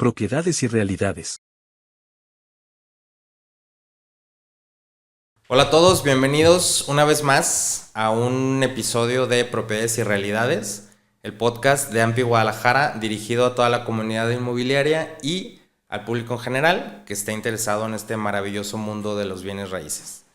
Propiedades y realidades. Hola a todos, bienvenidos una vez más a un episodio de Propiedades y Realidades, el podcast de AMPI Guadalajara dirigido a toda la comunidad inmobiliaria y al público en general que esté interesado en este maravilloso mundo de los bienes raíces.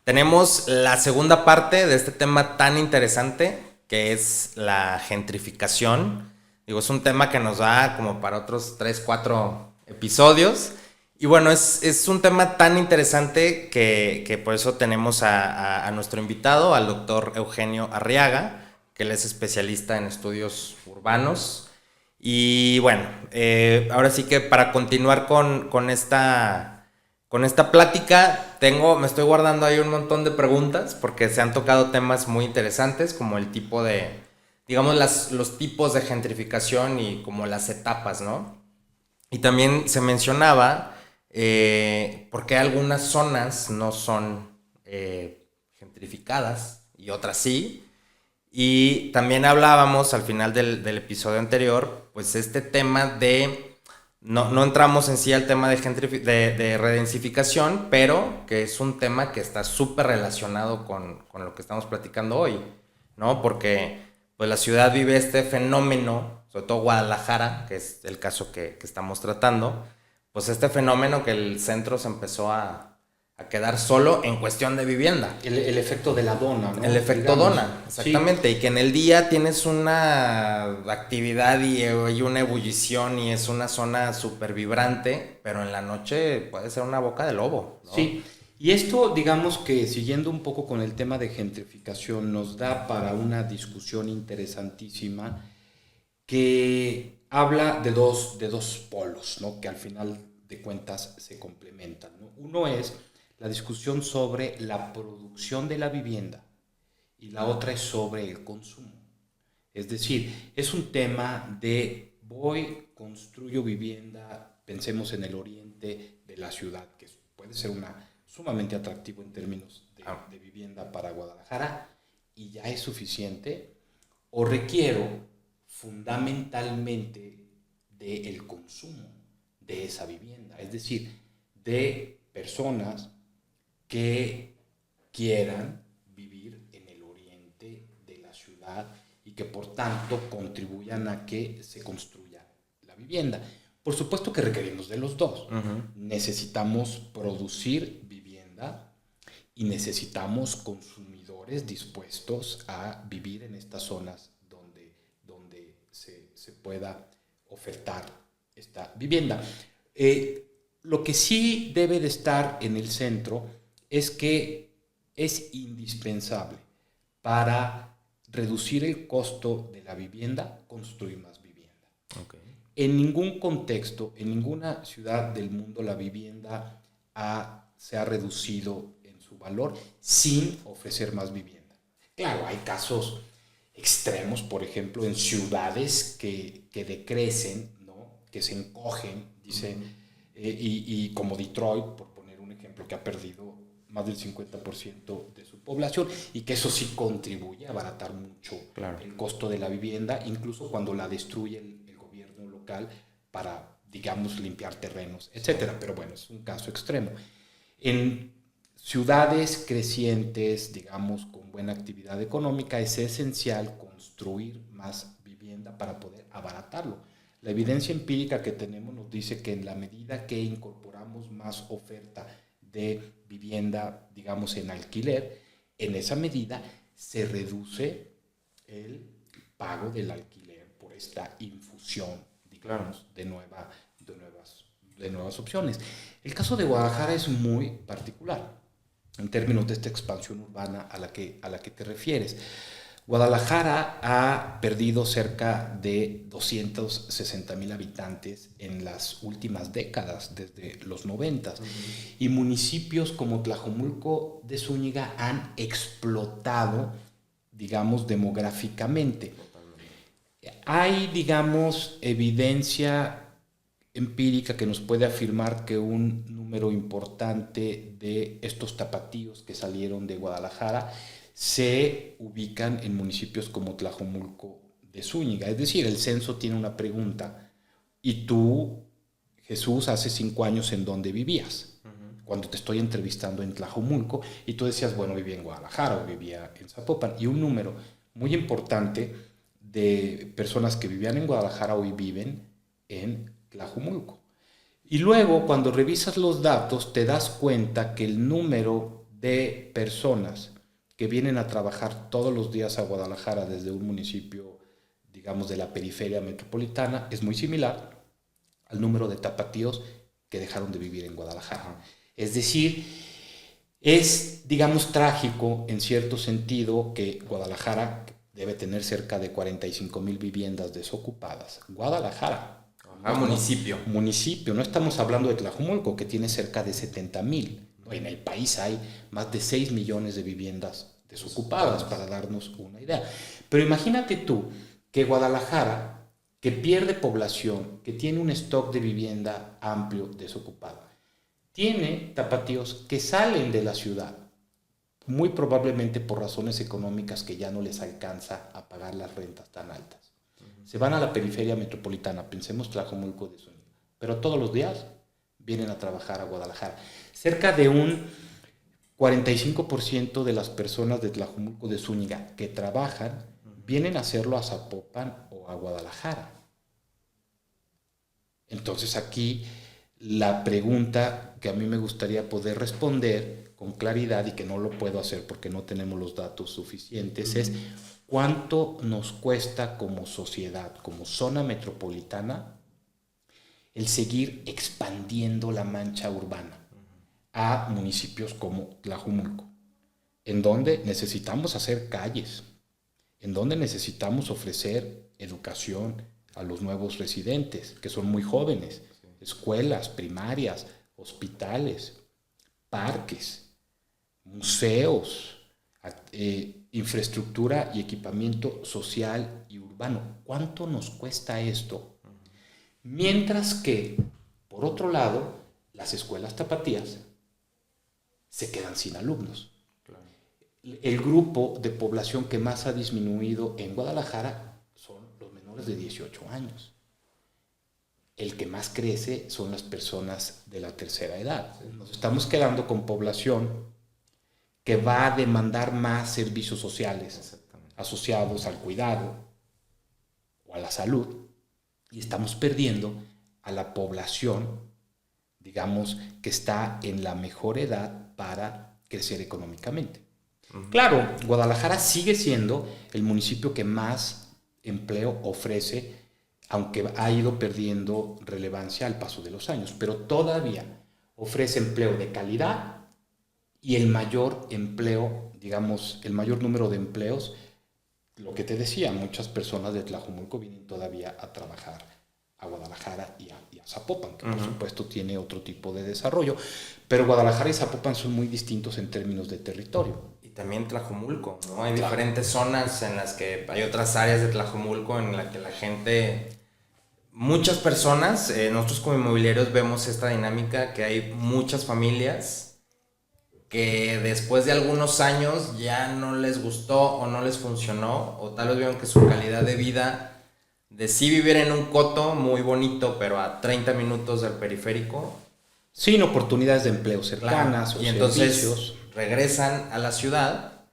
Tenemos la segunda parte de este tema tan interesante que es la gentrificación. Digo, es un tema que nos da como para otros 3, 4 episodios. Y bueno, es un tema tan interesante que por eso tenemos a nuestro invitado, al doctor Eugenio Arriaga, que él es especialista en estudios urbanos. Y bueno, ahora sí que para continuar con esta plática, me estoy guardando ahí un montón de preguntas porque se han tocado temas muy interesantes como el tipo de, digamos, los tipos de gentrificación y como las etapas, ¿no? Y también se mencionaba por qué algunas zonas no son gentrificadas y otras sí. Y también hablábamos al final del episodio anterior, pues este tema de, no entramos en sí al tema de redensificación, pero que es un tema que está súper relacionado con lo que estamos platicando hoy, ¿no? Porque pues la ciudad vive este fenómeno, sobre todo Guadalajara, que es el caso que estamos tratando, pues este fenómeno que el centro se empezó a quedar solo en cuestión de vivienda. El efecto de la dona, ¿no? El efecto Digamos. dona, exactamente. Sí. Y que en el día tienes una actividad y una ebullición y es una zona súper vibrante, pero en la noche puede ser una boca de lobo, ¿no? Sí, y esto, digamos que siguiendo un poco con el tema de gentrificación, nos da para una discusión interesantísima que habla de dos polos, ¿no? Que al final de cuentas se complementan, ¿no? Uno es la discusión sobre la producción de la vivienda y la otra es sobre el consumo. Es decir, es un tema de construyo vivienda, pensemos en el oriente de la ciudad, que puede ser sumamente atractivo en términos de vivienda para Guadalajara, y ya es suficiente, o requiero fundamentalmente del consumo de esa vivienda, es decir, de personas que quieran vivir en el oriente de la ciudad y que por tanto contribuyan a que se construya la vivienda. Por supuesto que requerimos de los dos. Uh-huh. Necesitamos producir vivienda y necesitamos consumidores dispuestos a vivir en estas zonas donde se pueda ofertar esta vivienda. Lo que sí debe de estar en el centro es que es indispensable para reducir el costo de la vivienda, construir más vivienda. Okay. En ningún contexto, en ninguna ciudad del mundo, la vivienda se ha reducido en su valor sin ofrecer más vivienda. Claro, hay casos extremos, por ejemplo, en ciudades que decrecen, ¿no? Que se encogen, dicen, y como Detroit, por poner un ejemplo, que ha perdido más del 50% de su población y que eso sí contribuye a abaratar mucho el costo de la vivienda, incluso cuando la destruye el gobierno local para, digamos, limpiar terrenos, etcétera. Pero bueno, es un caso extremo. En ciudades crecientes, digamos, con buena actividad económica, es esencial construir más vivienda para poder abaratarlo. La evidencia empírica que tenemos nos dice que en la medida que incorporamos más oferta de vivienda, digamos, en alquiler, en esa medida se reduce el pago del alquiler por esta infusión, digamos, de nuevas opciones. El caso de Guadalajara es muy particular en términos de esta expansión urbana a la que te refieres. Guadalajara ha perdido cerca de 260,000 habitantes en las últimas décadas, desde los 90. Uh-huh. Y municipios como Tlajomulco de Zúñiga han explotado, digamos, demográficamente. Hay, digamos, evidencia empírica que nos puede afirmar que un número importante de estos tapatíos que salieron de Guadalajara se ubican en municipios como Tlajomulco de Zúñiga. Es decir, el censo tiene una pregunta y tú Jesús, hace 5 años, ¿en dónde vivías? Cuando te estoy entrevistando en Tlajomulco, y tú decías, bueno, vivía en Guadalajara o vivía en Zapopan, y un número muy importante de personas que vivían en Guadalajara hoy viven en Tlajomulco. Y luego, cuando revisas los datos, te das cuenta que el número de personas que vienen a trabajar todos los días a Guadalajara desde un municipio, digamos, de la periferia metropolitana, es muy similar al número de tapatíos que dejaron de vivir en Guadalajara. Es decir, es, digamos, trágico en cierto sentido que Guadalajara debe tener cerca de 45,000 viviendas desocupadas. Guadalajara. Municipio, no estamos hablando de Tlajomulco, que tiene cerca de 70,000. En el país hay más de 6 millones de viviendas desocupadas, para darnos una idea. Pero imagínate tú que Guadalajara, que pierde población, que tiene un stock de vivienda amplio desocupada, tiene tapatíos que salen de la ciudad, muy probablemente por razones económicas que ya no les alcanza a pagar las rentas tan altas. Se van a la periferia metropolitana, pensemos Tlajomulco de Zúñiga, pero todos los días vienen a trabajar a Guadalajara. Cerca de un 45% de las personas de Tlajomulco de Zúñiga que trabajan vienen a hacerlo a Zapopan o a Guadalajara. Entonces aquí la pregunta que a mí me gustaría poder responder con claridad, y que no lo puedo hacer porque no tenemos los datos suficientes, es cuánto nos cuesta como sociedad, como zona metropolitana, el seguir expandiendo la mancha urbana a municipios como Tlajomulco, en donde necesitamos hacer calles, en donde necesitamos ofrecer educación a los nuevos residentes, que son muy jóvenes, escuelas primarias, hospitales, parques, museos, infraestructura y equipamiento social y urbano. ¿Cuánto nos cuesta esto? Mientras que, por otro lado, las escuelas tapatías se quedan sin alumnos. Claro. El grupo de población que más ha disminuido en Guadalajara son los menores de 18 años. El que más crece son las personas de la tercera edad. Nos estamos quedando con población que va a demandar más servicios sociales asociados al cuidado o a la salud, y estamos perdiendo a la población, digamos, que está en la mejor edad para crecer económicamente. Claro, Guadalajara sigue siendo el municipio que más empleo ofrece, aunque ha ido perdiendo relevancia al paso de los años, pero todavía ofrece empleo de calidad y el mayor empleo, digamos, el mayor número de empleos. Lo que te decía, muchas personas de Tlajomulco vienen todavía a trabajar a Guadalajara y a Zapopan, que por supuesto tiene otro tipo de desarrollo, pero Guadalajara y Zapopan son muy distintos en términos de territorio. Y también Tlajomulco, ¿no? Hay diferentes zonas en las que hay otras áreas de Tlajomulco en las que la gente, muchas personas, nosotros como inmobiliarios vemos esta dinámica que hay muchas familias que después de algunos años ya no les gustó o no les funcionó, o tal vez vieron que su calidad de vida de sí vivir en un coto muy bonito, pero a 30 minutos del periférico, sin oportunidades de empleo cercanas, claro, y entonces regresan a la ciudad,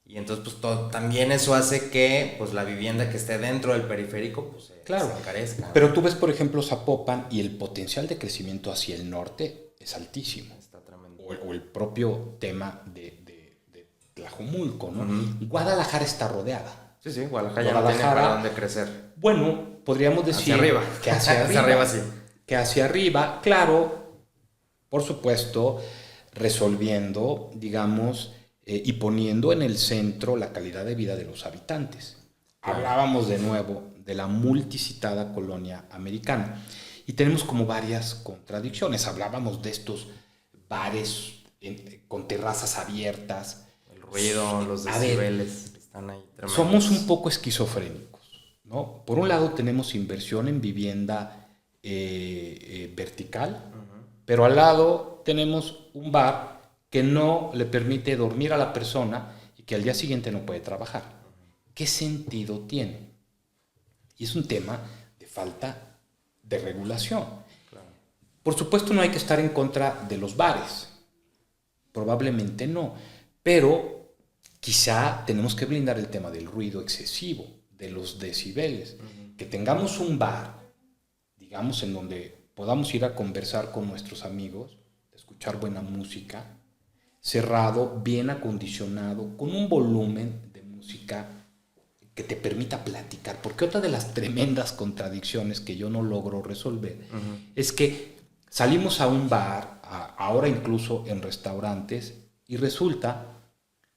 y entonces pues también eso hace que pues la vivienda que esté dentro del periférico pues se encarezca. Pero tú ves, por ejemplo, Zapopan, y el potencial de crecimiento hacia el norte es altísimo. O el propio tema de Tlajomulco, ¿no? Guadalajara está rodeada. Sí, Guadalajara ya no tiene para dónde crecer. Bueno, podríamos decir hacia arriba. Que hacia arriba. Hacia arriba, sí. Que hacia arriba, claro, por supuesto, resolviendo, digamos, y poniendo en el centro la calidad de vida de los habitantes. Hablábamos de nuevo de la multicitada colonia americana, y tenemos como varias contradicciones. Hablábamos de estos bares con terrazas abiertas. El ruido, los decibeles están ahí tremendos. Somos un poco esquizofrénicos, ¿no? Por un lado tenemos inversión en vivienda vertical, pero al lado tenemos un bar que no le permite dormir a la persona y que al día siguiente no puede trabajar. ¿Qué sentido tiene? Y es un tema de falta de regulación. Por supuesto no hay que estar en contra de los bares, probablemente no, pero quizá tenemos que blindar el tema del ruido excesivo, de los decibeles. Que tengamos un bar, digamos, en donde podamos ir a conversar con nuestros amigos, escuchar buena música, cerrado, bien acondicionado, con un volumen de música que te permita platicar. Porque otra de las tremendas contradicciones que yo no logro resolver es que salimos a un bar, ahora incluso en restaurantes, y resulta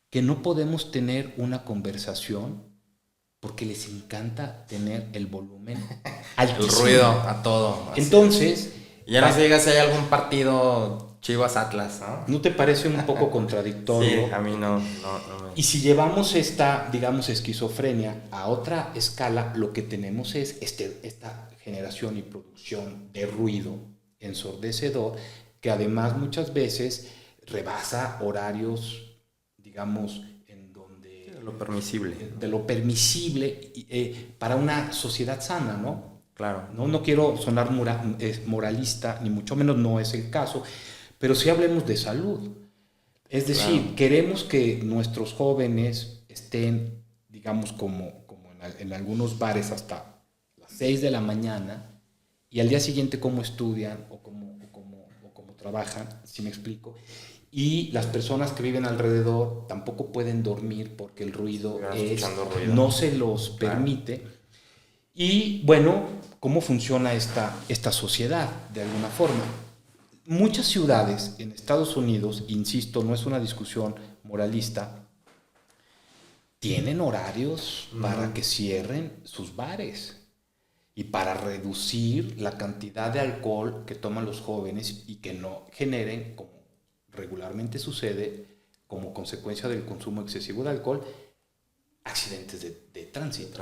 que no podemos tener una conversación porque les encanta tener el volumen altísimo. El ruido a todo. Entonces... Y ya no se diga si hay algún partido Chivas-Atlas, ¿no? ¿No te parece un poco contradictorio? Sí, a mí no me... Y si llevamos esta, digamos, esquizofrenia a otra escala, lo que tenemos es esta generación y producción de ruido ensordecedor, que además muchas veces rebasa horarios, digamos, en donde... De lo permisible. De lo permisible para una sociedad sana, ¿no? Claro. No quiero sonar moralista, ni mucho menos no es el caso, pero sí hablemos de salud. Es decir, claro, queremos que nuestros jóvenes estén, digamos, como en algunos bares hasta las 6 de la mañana y al día siguiente cómo estudian o cómo trabajan, si me explico. Y las personas que viven alrededor tampoco pueden dormir porque el ruido no se los permite. Claro. Y bueno, ¿cómo funciona esta sociedad de alguna forma? Muchas ciudades en Estados Unidos, insisto, no es una discusión moralista, tienen horarios para que cierren sus bares y para reducir la cantidad de alcohol que toman los jóvenes y que no generen, como regularmente sucede, como consecuencia del consumo excesivo de alcohol, accidentes de tránsito.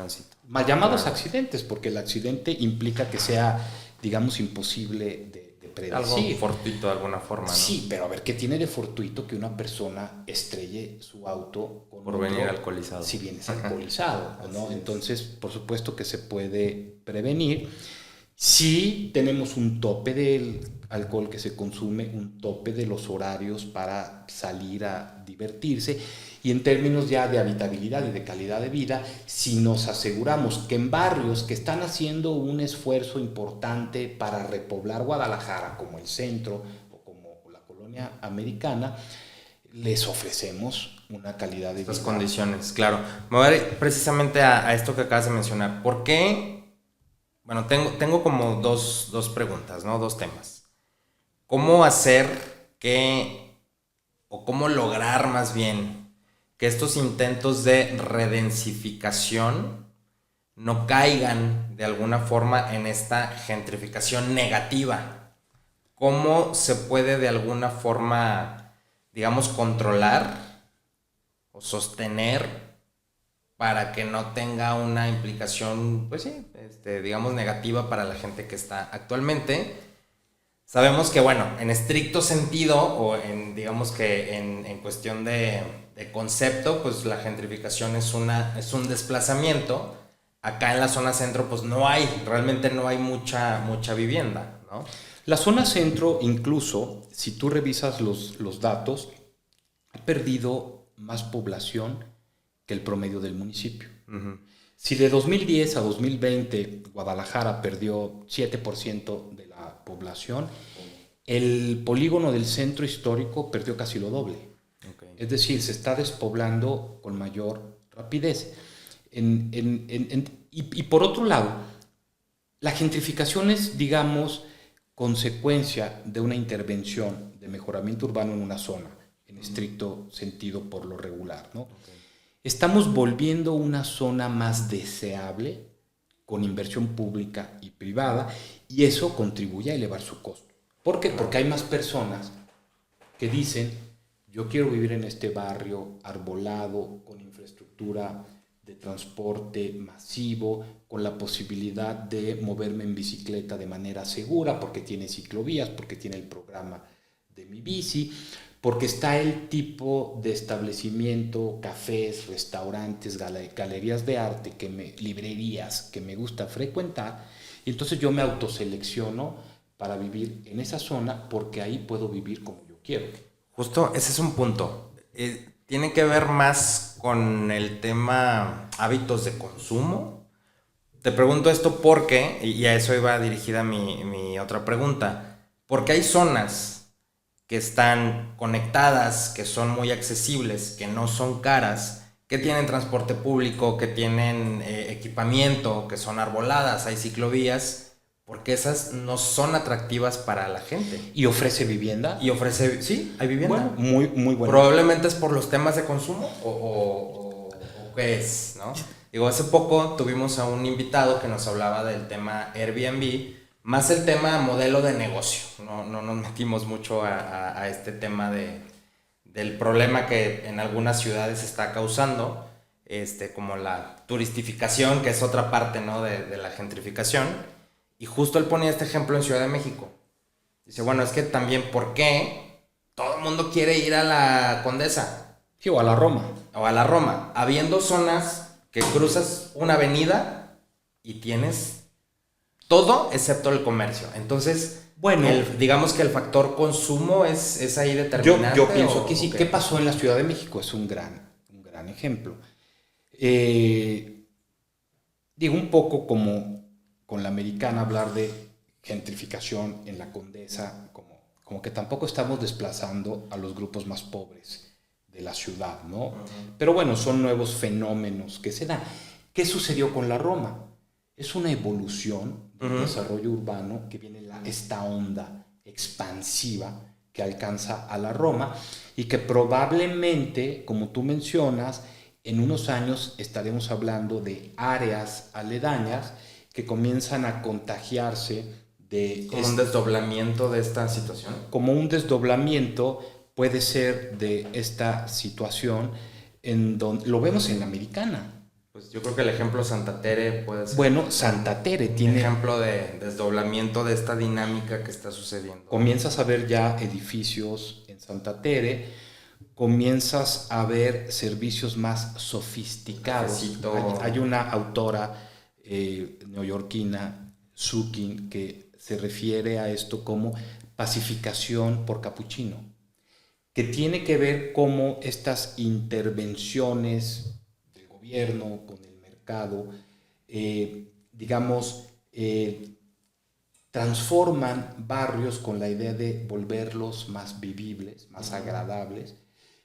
Mal llamados accidentes, porque el accidente implica que sea, digamos, imposible de predecir. Algo fortuito de alguna forma, ¿no? Sí, pero a ver, ¿qué tiene de fortuito que una persona estrelle su auto con por venir alcoholizado? Si vienes alcoholizado, ¿no? Entonces, por supuesto que se puede prevenir. Sí tenemos un tope del alcohol que se consume, un tope de los horarios para salir a divertirse, y en términos ya de habitabilidad y de calidad de vida, si nos aseguramos que en barrios que están haciendo un esfuerzo importante para repoblar Guadalajara, como el centro o como la colonia americana, les ofrecemos una calidad de vida. Las condiciones, claro. Me voy a ir precisamente a esto que acabas de mencionar. ¿Por qué? Bueno, tengo como dos preguntas, ¿no? Dos temas. ¿Cómo hacer o cómo lograr más bien que estos intentos de redensificación no caigan de alguna forma en esta gentrificación negativa? ¿Cómo se puede de alguna forma, digamos, controlar o sostener para que no tenga una implicación, pues sí, digamos, negativa para la gente que está actualmente? Sabemos que, bueno, en estricto sentido o digamos que en cuestión de concepto, pues la gentrificación es un desplazamiento. Acá en la zona centro, pues realmente no hay mucha vivienda, ¿no? La zona centro, incluso, si tú revisas los datos, ha perdido más población que el promedio del municipio. Uh-huh. Si de 2010 a 2020 Guadalajara perdió 7% de la población, el polígono del centro histórico perdió casi lo doble. Okay. Es decir, se está despoblando con mayor rapidez. Y por otro lado, la gentrificación es, digamos, consecuencia de una intervención de mejoramiento urbano en una zona, en estricto sentido por lo regular, ¿no? Okay. Estamos volviendo una zona más deseable con inversión pública y privada, y eso contribuye a elevar su costo. ¿Por qué? Porque hay más personas que dicen: yo quiero vivir en este barrio arbolado, con infraestructura de transporte masivo, con la posibilidad de moverme en bicicleta de manera segura, porque tiene ciclovías, porque tiene el programa de Mi Bici, porque está el tipo de establecimiento, cafés, restaurantes, galerías de arte, librerías que me gusta frecuentar, y entonces yo me autoselecciono para vivir en esa zona porque ahí puedo vivir como yo quiero. Justo ese es un punto. Tiene que ver más con el tema hábitos de consumo. Te pregunto esto porque, y a eso iba dirigida mi otra pregunta, porque hay zonas que están conectadas, que son muy accesibles, que no son caras, que tienen transporte público, que tienen equipamiento, que son arboladas, hay ciclovías, porque esas no son atractivas para la gente. ¿Y ofrece vivienda? Y ofrece, sí, hay vivienda. Bueno, muy bueno. Probablemente es por los temas de consumo o qué es, ¿no? Digo, hace poco tuvimos a un invitado que nos hablaba del tema Airbnb, más el tema modelo de negocio. No nos metimos mucho a este tema del problema que en algunas ciudades está causando, como la turistificación, que es otra parte, ¿no? de la gentrificación. Y justo él ponía este ejemplo en Ciudad de México. Dice, bueno, es que también, ¿por qué todo el mundo quiere ir a la Condesa? Sí, o a la Roma. O a la Roma, habiendo zonas que cruzas una avenida y tienes todo excepto el comercio. Entonces, bueno, digamos que el factor consumo es ahí determinante. Yo pienso que sí. ¿Qué pasó en la Ciudad de México? Es un gran ejemplo. Digo, un poco como con la Americana, hablar de gentrificación en la Condesa, como que tampoco estamos desplazando a los grupos más pobres de la ciudad, ¿no? Uh-huh. Pero bueno, son nuevos fenómenos que se dan. ¿Qué sucedió con la Roma? Es una evolución del desarrollo urbano que viene esta onda expansiva que alcanza a la Roma y que probablemente, como tú mencionas, en unos años estaremos hablando de áreas aledañas que comienzan a contagiarse de... ¿Como un desdoblamiento de esta situación? Como un desdoblamiento puede ser de esta situación en donde lo vemos en la Americana. Pues yo creo que el ejemplo Santa Tere puede ser. Bueno, Santa Tere tiene... un ejemplo de desdoblamiento de esta dinámica que está sucediendo. Comienzas a ver ya edificios en Santa Tere, comienzas a ver servicios más sofisticados. Hay una autora neoyorquina, Sukin, que se refiere a esto como pacificación por capuchino, que tiene que ver cómo estas intervenciones del gobierno con el mercado, transforman barrios con la idea de volverlos más vivibles, más agradables,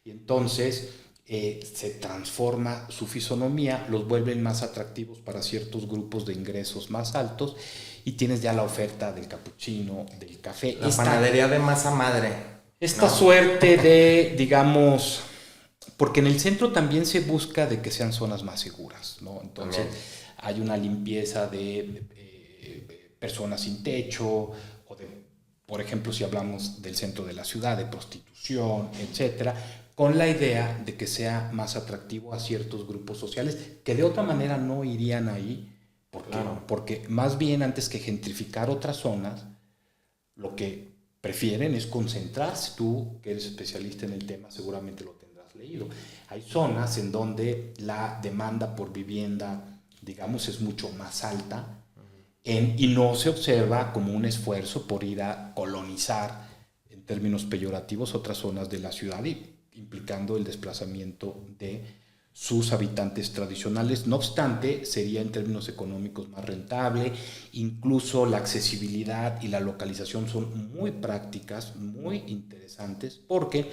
y entonces se transforma su fisonomía, los vuelven más atractivos para ciertos grupos de ingresos más altos y tienes ya la oferta del capuchino, del café. La panadería de masa madre. Esta suerte de, digamos, porque en el centro también se busca de que sean zonas más seguras, ¿no? Entonces hay una limpieza de personas sin techo, o de, por ejemplo, si hablamos del centro de la ciudad, de prostitución, etcétera, con la idea de que sea más atractivo a ciertos grupos sociales que de otra manera no irían ahí, porque más bien antes que gentrificar otras zonas, lo que prefieren es concentrarse. Tú, que eres especialista en el tema, seguramente lo tendrás leído. Hay zonas en donde la demanda por vivienda, digamos, es mucho más alta y no se observa como un esfuerzo por ir a colonizar, en términos peyorativos, otras zonas de la ciudad, implicando el desplazamiento de sus habitantes tradicionales. No obstante, sería en términos económicos más rentable. Incluso la accesibilidad y la localización son muy prácticas, muy interesantes, porque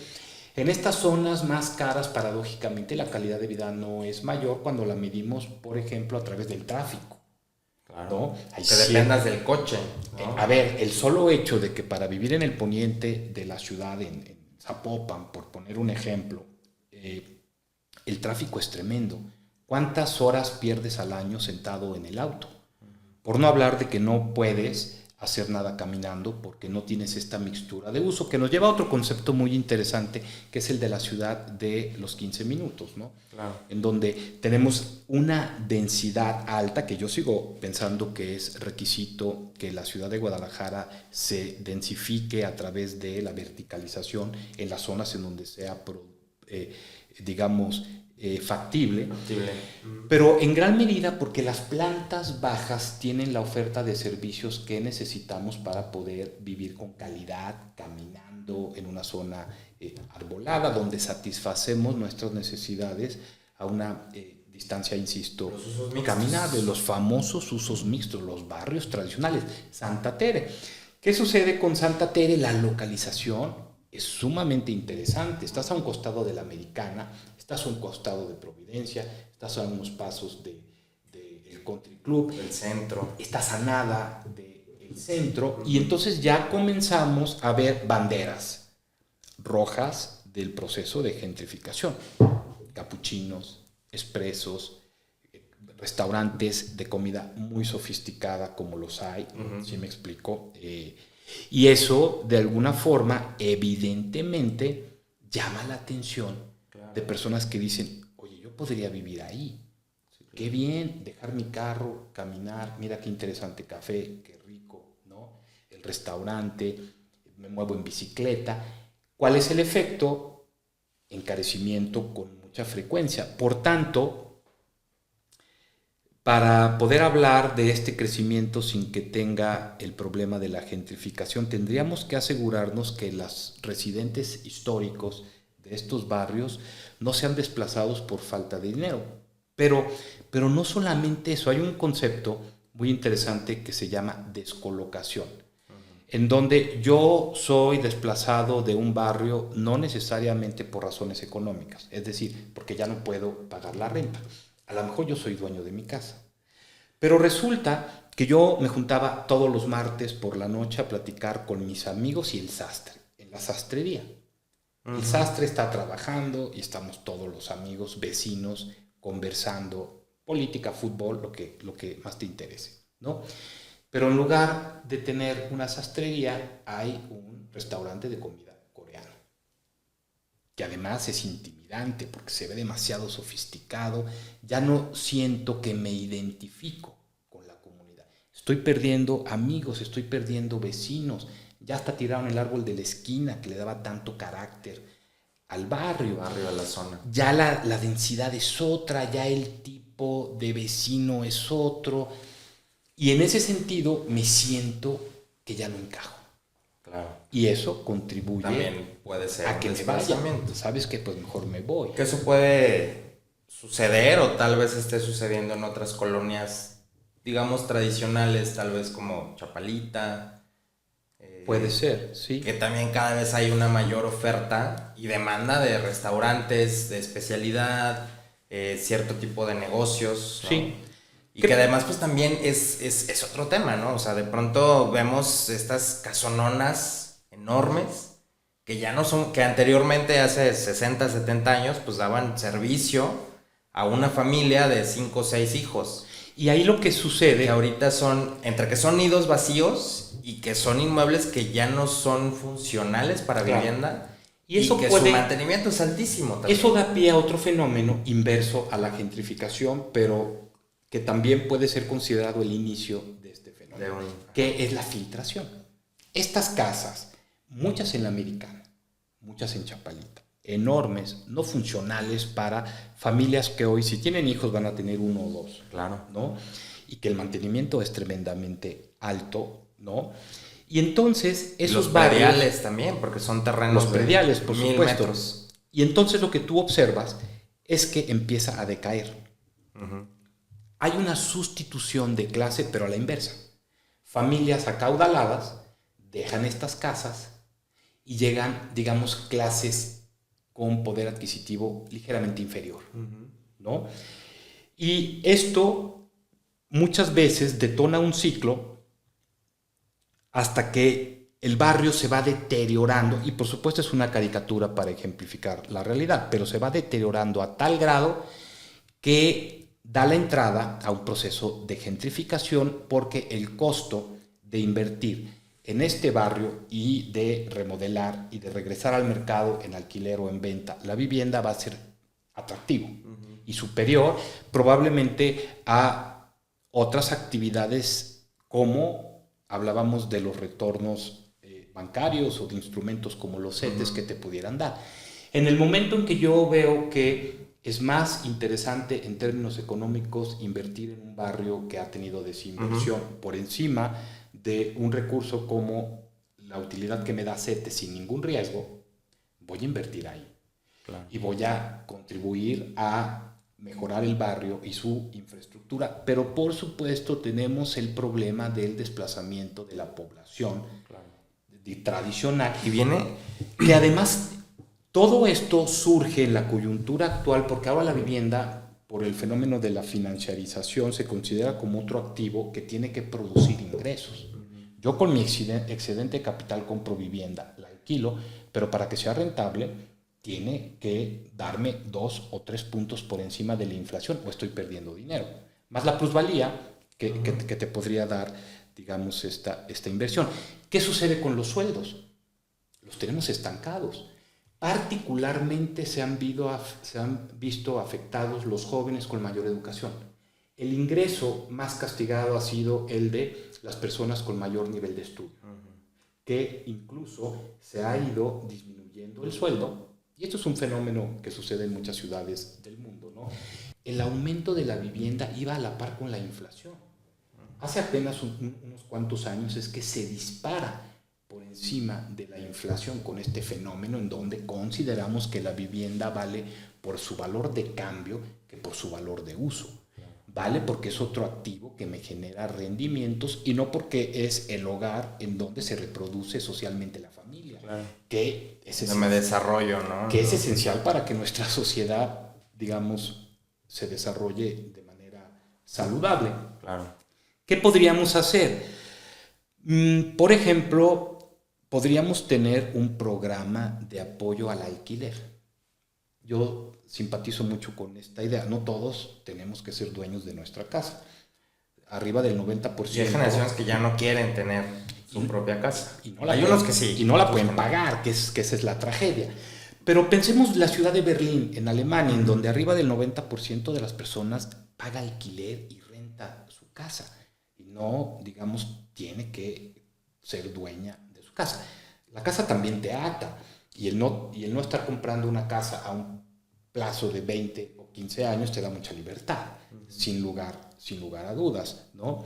en estas zonas más caras, paradójicamente, la calidad de vida no es mayor cuando la medimos, por ejemplo, a través del tráfico. Claro, ¿no? Que dependas del coche, ¿no? A ver, el solo hecho de que para vivir en el poniente de la ciudad, en Zapopan, por poner un ejemplo, el tráfico es tremendo. ¿Cuántas horas pierdes al año sentado en el auto? Por no hablar de que no puedes hacer nada caminando porque no tienes esta mixtura de uso, que nos lleva a otro concepto muy interesante, que es el de la ciudad de los 15 minutos, ¿no? Claro. En donde tenemos una densidad alta, que yo sigo pensando que es requisito que la ciudad de Guadalajara se densifique a través de la verticalización en las zonas en donde sea, factible. Factible. Pero en gran medida porque las plantas bajas tienen la oferta de servicios que necesitamos para poder vivir con calidad, caminando en una zona arbolada, donde satisfacemos nuestras necesidades a una distancia, insisto, caminable, los famosos usos mixtos, los barrios tradicionales. Santa Tere. ¿Qué sucede con Santa Tere? La localización es sumamente interesante. Estás a un costado de la Americana, estás a un costado de Providencia, estás a unos pasos del Country Club, del centro, estás a nada del centro, y entonces ya comenzamos a ver banderas rojas del proceso de gentrificación. Capuchinos, expresos, restaurantes de comida muy sofisticada como los hay, ¿sí me explico? Y eso, de alguna forma, evidentemente, llama la atención de personas que dicen, oye, yo podría vivir ahí. Sí, qué bien, dejar mi carro, caminar, mira qué interesante café, qué rico, ¿no? El restaurante, me muevo en bicicleta. ¿Cuál es el efecto? Encarecimiento con mucha frecuencia. Por tanto, para poder hablar de este crecimiento sin que tenga el problema de la gentrificación, tendríamos que asegurarnos que los residentes históricos de estos barrios no sean desplazados por falta de dinero. Pero no solamente eso, hay un concepto muy interesante que se llama descolocación, en donde yo soy desplazado de un barrio no necesariamente por razones económicas, es decir, porque ya no puedo pagar la renta. A lo mejor yo soy dueño de mi casa, pero resulta que yo me juntaba todos los martes por la noche a platicar con mis amigos y el sastre, en la sastrería. El sastre está trabajando y estamos todos los amigos, vecinos, conversando, política, fútbol, lo que más te interese, ¿no? Pero en lugar de tener una sastrería, hay un restaurante de comida coreana, que además es intimidante porque se ve demasiado sofisticado. Ya no siento que me identifico con la comunidad. Estoy perdiendo amigos, estoy perdiendo vecinos. Ya hasta tiraron el árbol de la esquina que le daba tanto carácter al barrio. A la zona. Ya la densidad es otra, ya el tipo de vecino es otro. Y en ese sentido me siento que ya no encajo. Claro. Y eso contribuye también puede ser a que me vaya. ¿Sabes qué? Pues mejor me voy. Que eso puede suceder o tal vez esté sucediendo en otras colonias, digamos, tradicionales, tal vez como Chapalita. Puede ser, sí. Que también cada vez hay una mayor oferta y demanda de restaurantes, de especialidad, cierto tipo de negocios, ¿no? Sí. Y que además pues también es otro tema, ¿no? O sea, de pronto vemos estas casononas enormes que ya no son, que anteriormente hace 60, 70 años pues daban servicio a una familia de 5 o 6 hijos. Y ahí lo que sucede... Que ahorita son, entre que son nidos vacíos y que son inmuebles que ya no son funcionales para vivienda. Y eso que su mantenimiento es altísimo también. Eso da pie a otro fenómeno inverso a la gentrificación, pero que también puede ser considerado el inicio de este fenómeno, que es la filtración. Estas casas, muchas en la Americana, muchas en Chapalita, enormes, no funcionales para familias que hoy, si tienen hijos, van a tener 1 o 2. Claro. ¿No? Y que el mantenimiento es tremendamente alto, ¿no? Y entonces esos los barrios... Los prediales también, porque son terrenos los prediales, por 1000 supuesto. metros. Y entonces lo que tú observas es que empieza a decaer. Hay una sustitución de clase, pero a la inversa. Familias acaudaladas dejan estas casas y llegan, digamos, clases con poder adquisitivo ligeramente inferior, ¿no? Y esto muchas veces detona un ciclo hasta que el barrio se va deteriorando, y por supuesto es una caricatura para ejemplificar la realidad, pero se va deteriorando a tal grado que da la entrada a un proceso de gentrificación, porque el costo de invertir en este barrio y de remodelar y de regresar al mercado en alquiler o en venta la vivienda va a ser atractivo y superior probablemente a otras actividades, como hablábamos de los retornos bancarios o de instrumentos como los CETES que te pudieran dar. En el momento en que yo veo que es más interesante en términos económicos invertir en un barrio que ha tenido desinversión por encima de un recurso como la utilidad que me da CETE sin ningún riesgo. Voy a invertir ahí. Claro. Y voy a contribuir a mejorar el barrio y su infraestructura, pero por supuesto tenemos el problema del desplazamiento de la población tradicional. Y viene que además todo esto surge en la coyuntura actual porque ahora la vivienda, por el fenómeno de la financiarización, se considera como otro activo que tiene que producir ingresos. Yo con mi excedente de capital compro vivienda, la alquilo, pero para que sea rentable tiene que darme 2 o 3 puntos por encima de la inflación o estoy perdiendo dinero. Más la plusvalía que te podría dar, digamos, esta inversión. ¿Qué sucede con los sueldos? Los tenemos estancados. Particularmente se han visto afectados los jóvenes con mayor educación. El ingreso más castigado ha sido el de las personas con mayor nivel de estudio, que incluso se ha ido disminuyendo el sueldo. Y esto es un fenómeno que sucede en muchas ciudades del mundo, ¿no? El aumento de la vivienda iba a la par con la inflación. Hace apenas unos cuantos años es que se dispara por encima de la inflación con este fenómeno en donde consideramos que la vivienda vale por su valor de cambio que por su valor de uso. Vale porque es otro activo que me genera rendimientos y no porque es el hogar en donde se reproduce socialmente la familia. Claro. Que es me desarrollo, ¿no? Que es esencial para que nuestra sociedad, digamos, se desarrolle de manera saludable. Claro. ¿Qué podríamos hacer? Por ejemplo, podríamos tener un programa de apoyo al alquiler. Yo simpatizo mucho con esta idea. No todos tenemos que ser dueños de nuestra casa. Arriba del 90%. Y hay generaciones que ya no quieren tener su propia casa. Hay unos que sí. Y no la pueden pagar, que esa es la tragedia. Pero pensemos la ciudad de Berlín, en Alemania, en donde arriba del 90% de las personas paga alquiler y renta su casa. Y no, digamos, tiene que ser dueña de su casa. La casa también te ata. Y el no estar comprando una casa a un plazo de 20 o 15 años te da mucha libertad, sin lugar a dudas, ¿no?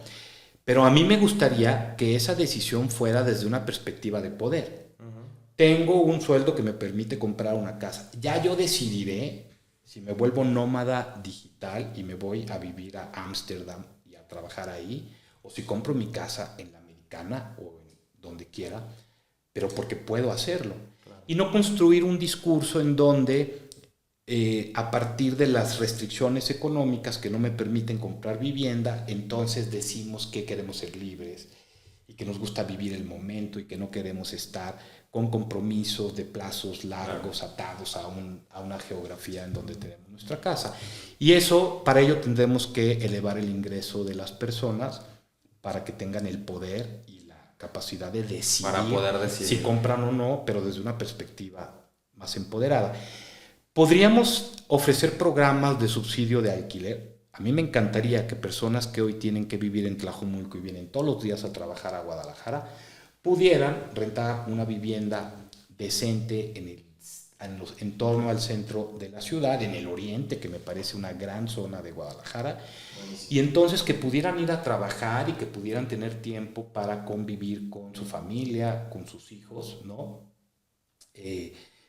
Pero a mí me gustaría que esa decisión fuera desde una perspectiva de poder. Tengo un sueldo que me permite comprar una casa. Ya yo decidiré si me vuelvo nómada digital y me voy a vivir a Ámsterdam y a trabajar ahí, o si compro mi casa en la Americana o en donde quiera, pero porque puedo hacerlo. Claro. Y no construir un discurso en donde a partir de las restricciones económicas que no me permiten comprar vivienda, entonces decimos que queremos ser libres y que nos gusta vivir el momento y que no queremos estar con compromisos de plazos largos atados a una geografía en donde tenemos nuestra casa. Y eso, para ello tendremos que elevar el ingreso de las personas para que tengan el poder y la capacidad de decidir, para poder decidir si compran o no, pero desde una perspectiva más empoderada. Podríamos ofrecer programas de subsidio de alquiler. A mí me encantaría que personas que hoy tienen que vivir en Tlajomulco y vienen todos los días a trabajar a Guadalajara pudieran rentar una vivienda decente en torno al centro de la ciudad, en el oriente, que me parece una gran zona de Guadalajara, y entonces que pudieran ir a trabajar y que pudieran tener tiempo para convivir con su familia, con sus hijos, ¿no?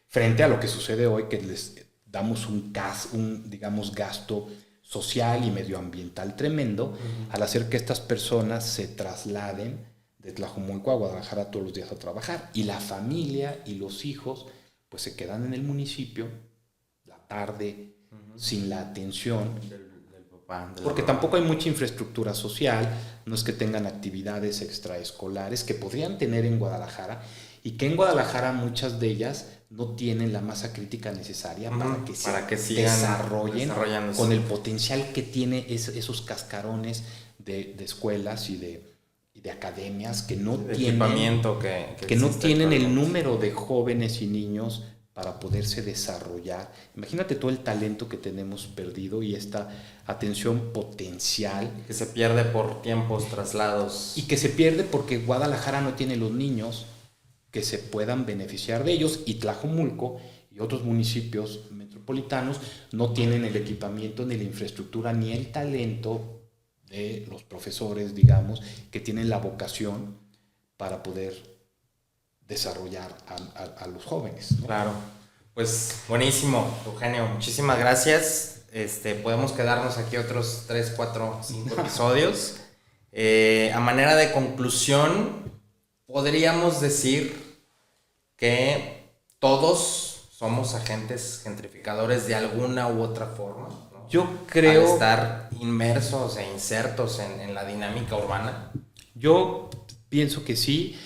Frente a lo que sucede hoy, que les damos un gasto social y medioambiental tremendo al hacer que estas personas se trasladen de Tlajomulco a Guadalajara todos los días a trabajar, y la familia y los hijos pues se quedan en el municipio la tarde sin la atención del papá, porque tampoco hay mucha infraestructura social, no es que tengan actividades extraescolares que podrían tener en Guadalajara, y que en Guadalajara muchas de ellas no tienen la masa crítica necesaria para que se desarrollen con el potencial que tiene esos cascarones de escuelas y de academias que no tienen, que no tienen el número de jóvenes y niños para poderse desarrollar. Imagínate todo el talento que tenemos perdido y esta atención potencial. Que se pierde por tiempos, traslados. Y que se pierde porque Guadalajara no tiene los niños que se puedan beneficiar de ellos, y Tlajomulco y otros municipios metropolitanos no tienen el equipamiento, ni la infraestructura, ni el talento de los profesores, digamos, que tienen la vocación para poder desarrollar a los jóvenes, ¿no? Claro. Pues buenísimo, Eugenio. Muchísimas gracias. Podemos quedarnos aquí otros 3, 4, 5 episodios. A manera de conclusión, podríamos decir que todos somos agentes gentrificadores de alguna u otra forma, ¿no? Yo creo... Al estar inmersos e insertos en la dinámica urbana. Yo pienso que sí.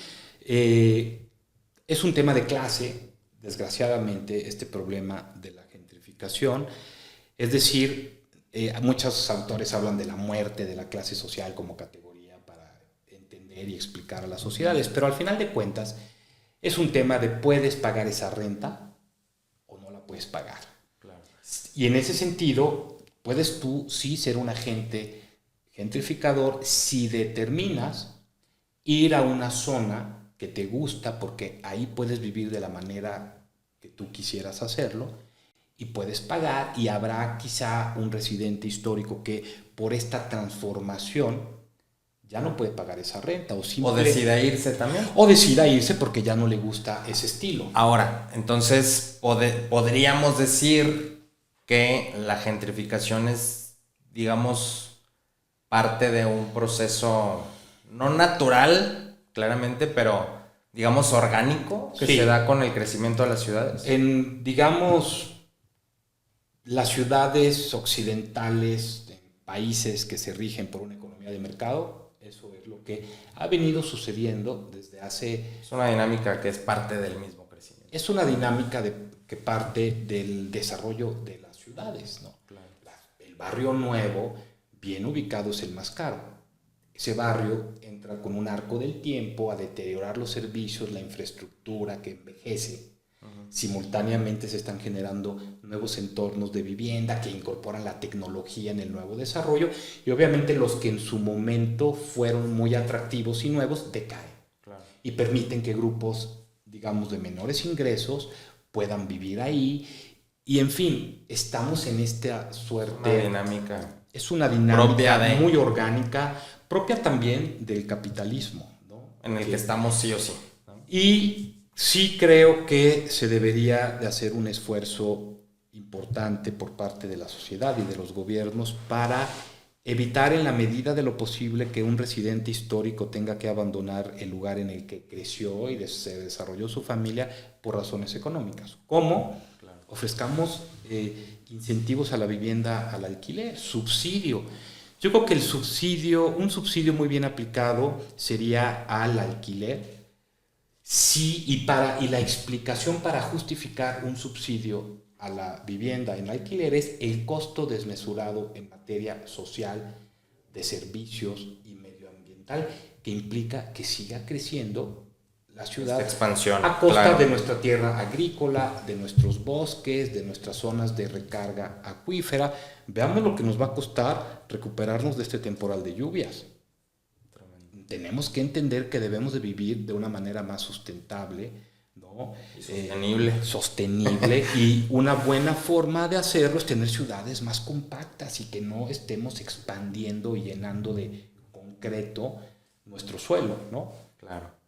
Es un tema de clase, desgraciadamente, este problema de la gentrificación. Es decir, muchos autores hablan de la muerte de la clase social como categoría para entender y explicar a las sociedades, pero al final de cuentas es un tema de puedes pagar esa renta o no la puedes pagar. Claro. Y en ese sentido, puedes tú sí ser un agente gentrificador si determinas ir a una zona que te gusta, porque ahí puedes vivir de la manera que tú quisieras hacerlo, y puedes pagar, y habrá quizá un residente histórico que por esta transformación ya no puede pagar esa renta, o decida irse también. O decida irse porque ya no le gusta ese estilo. Ahora, entonces podríamos decir que la gentrificación es, digamos, parte de un proceso no natural, claramente, pero digamos orgánico, que sí, se da con el crecimiento de las ciudades. En, digamos, las ciudades occidentales, países que se rigen por una economía de mercado, eso es lo que ha venido sucediendo desde hace... Es una dinámica que es parte del mismo crecimiento. Es una dinámica que parte del desarrollo de las ciudades, ¿no? Claro. El barrio nuevo, bien ubicado, es el más caro. Ese barrio entra con un arco del tiempo a deteriorar los servicios, la infraestructura que envejece. Simultáneamente se están generando nuevos entornos de vivienda que incorporan la tecnología en el nuevo desarrollo, y obviamente los que en su momento fueron muy atractivos y nuevos decaen. Claro. Y permiten que grupos, digamos, de menores ingresos puedan vivir ahí, y en fin, estamos en esta suerte... Una dinámica. Es una dinámica muy orgánica, propia también del capitalismo, ¿no? En el que estamos sí o sí, ¿no? Y sí creo que se debería de hacer un esfuerzo importante por parte de la sociedad y de los gobiernos para evitar en la medida de lo posible que un residente histórico tenga que abandonar el lugar en el que creció y se desarrolló su familia por razones económicas. ¿Cómo? Claro. Ofrezcamos incentivos a la vivienda, al alquiler, subsidio. Yo creo que un subsidio muy bien aplicado sería al alquiler. Sí, y la explicación para justificar un subsidio a la vivienda en alquiler es el costo desmesurado en materia social, de servicios y medioambiental, que implica que siga creciendo la ciudad, expansión, a costa claro, de nuestra tierra agrícola, de nuestros bosques, de nuestras zonas de recarga acuífera. Veamos lo que nos va a costar recuperarnos de este temporal de lluvias. Tremendo. Tenemos que entender que debemos de vivir de una manera más sustentable, ¿no? Y sostenible. Y una buena forma de hacerlo es tener ciudades más compactas y que no estemos expandiendo y llenando de concreto nuestro suelo, ¿no? Claro.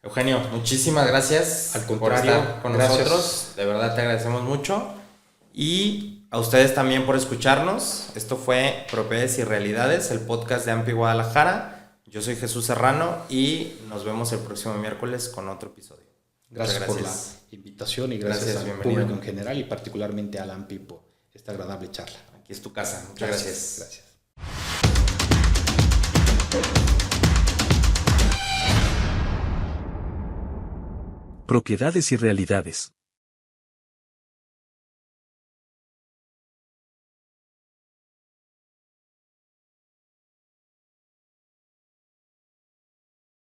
Eugenio, muchísimas gracias. Al contrario, por estar con nosotros. De verdad te agradecemos mucho. Y a ustedes también por escucharnos. Esto fue Propiedades y Realidades, el podcast de AMPI Guadalajara. Yo soy Jesús Serrano y nos vemos el próximo miércoles con otro episodio. Gracias por la invitación y gracias al público en general y particularmente al AMPI por esta agradable charla. Aquí es tu casa. Muchas gracias. Gracias. Propiedades y Realidades.